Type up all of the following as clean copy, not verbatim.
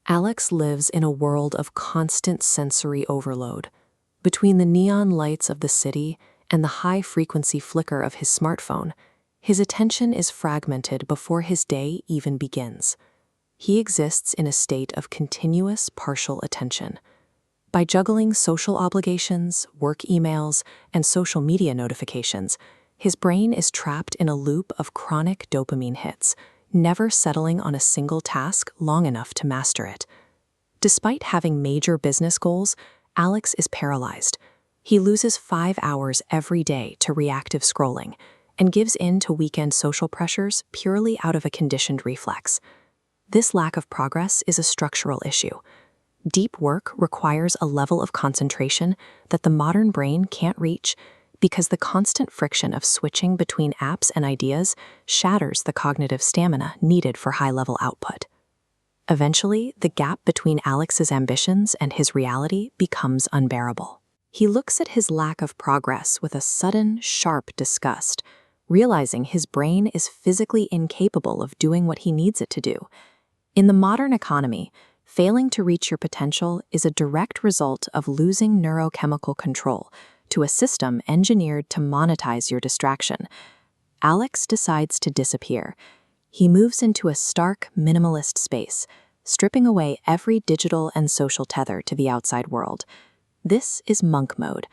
Alex lives in a world of constant sensory overload. Between the neon lights of the city and the high-frequency flicker of his smartphone, his attention is fragmented before his day even begins. He exists in a state of continuous partial attention. By juggling social obligations, work emails, and social media notifications, his brain is trapped in a loop of chronic dopamine hits, never settling on a single task long enough to master it. Despite having major business goals, Alex is paralyzed. He loses 5 hours every day to reactive scrolling and gives in to weekend social pressures purely out of a conditioned reflex. This lack of progress is a structural issue. Deep work requires a level of concentration that the modern brain can't reach because the constant friction of switching between apps and ideas shatters the cognitive stamina needed for high-level output. Eventually, the gap between Alex's ambitions and his reality becomes unbearable. He looks at his lack of progress with a sudden, sharp disgust, realizing his brain is physically incapable of doing what he needs it to do. In the modern economy, failing to reach your potential is a direct result of losing neurochemical control to a system engineered to monetize your distraction. Alex decides to disappear. He moves into a stark, minimalist space, stripping away every digital and social tether to the outside world. This is monk mode.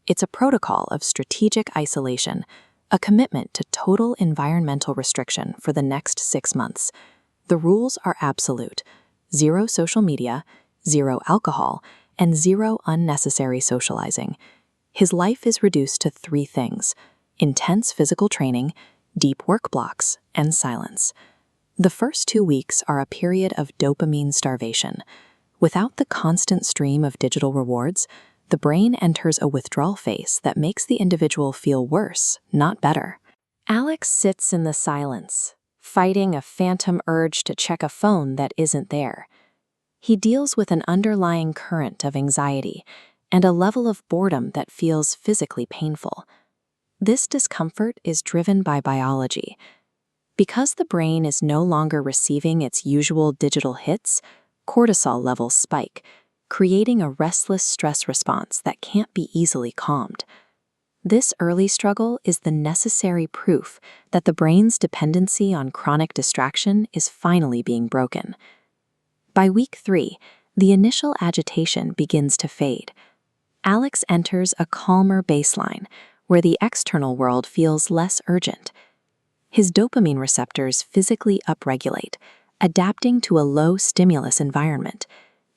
It's a protocol of strategic isolation, a commitment to total environmental restriction for the next 6 months. The rules are absolute: 0 social media, 0 alcohol, and 0 unnecessary socializing. His life is reduced to 3 things: intense physical training, deep work blocks, and silence. The first 2 weeks are a period of dopamine starvation. Without the constant stream of digital rewards, the brain enters a withdrawal phase that makes the individual feel worse, not better. Alex sits in the silence, fighting a phantom urge to check a phone that isn't there. He deals with an underlying current of anxiety and a level of boredom that feels physically painful. This discomfort is driven by biology. Because the brain is no longer receiving its usual digital hits, cortisol levels spike, creating a restless stress response that can't be easily calmed. This early struggle is the necessary proof that the brain's dependency on chronic distraction is finally being broken. By week 3, the initial agitation begins to fade. Alex enters a calmer baseline where the external world feels less urgent. His dopamine receptors physically upregulate, adapting to a low-stimulus environment,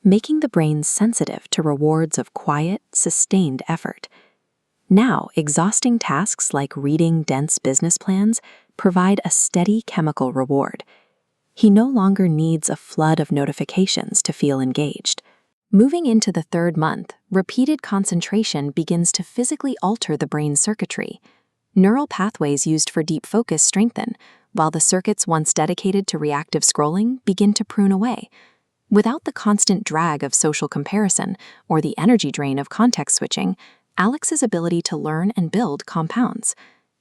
making the brain sensitive to rewards of quiet, sustained effort. Now, exhausting tasks like reading dense business plans provide a steady chemical reward. He no longer needs a flood of notifications to feel engaged. Moving into the 3rd month, repeated concentration begins to physically alter the brain's circuitry. Neural pathways used for deep focus strengthen, while the circuits once dedicated to reactive scrolling begin to prune away. Without the constant drag of social comparison or the energy drain of context switching, Alex's ability to learn and build compounds.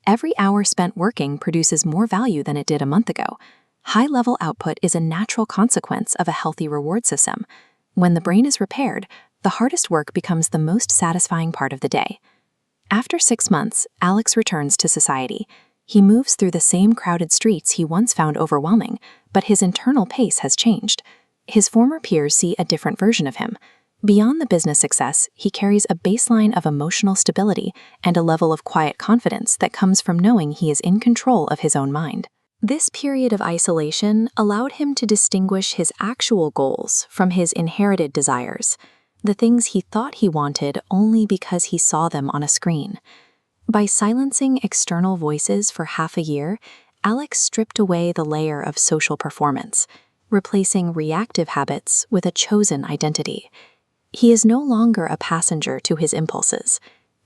Every hour spent working produces more value than it did a month ago. High-level output is a natural consequence of a healthy reward system. When the brain is repaired, the hardest work becomes the most satisfying part of the day. After 6 months, Alex returns to society. He moves through the same crowded streets he once found overwhelming, but his internal pace has changed. His former peers see a different version of him. Beyond the business success, he carries a baseline of emotional stability and a level of quiet confidence that comes from knowing he is in control of his own mind. This period of isolation allowed him to distinguish his actual goals from his inherited desires, the things he thought he wanted only because he saw them on a screen. By silencing external voices for half a year, Alex stripped away the layer of social performance, replacing reactive habits with a chosen identity. He is no longer a passenger to his impulses.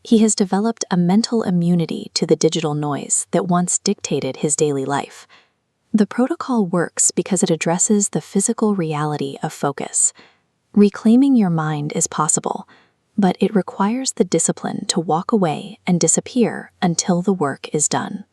He has developed a mental immunity to the digital noise that once dictated his daily life. The protocol works because it addresses the physical reality of focus. Reclaiming your mind is possible, but it requires the discipline to walk away and disappear until the work is done.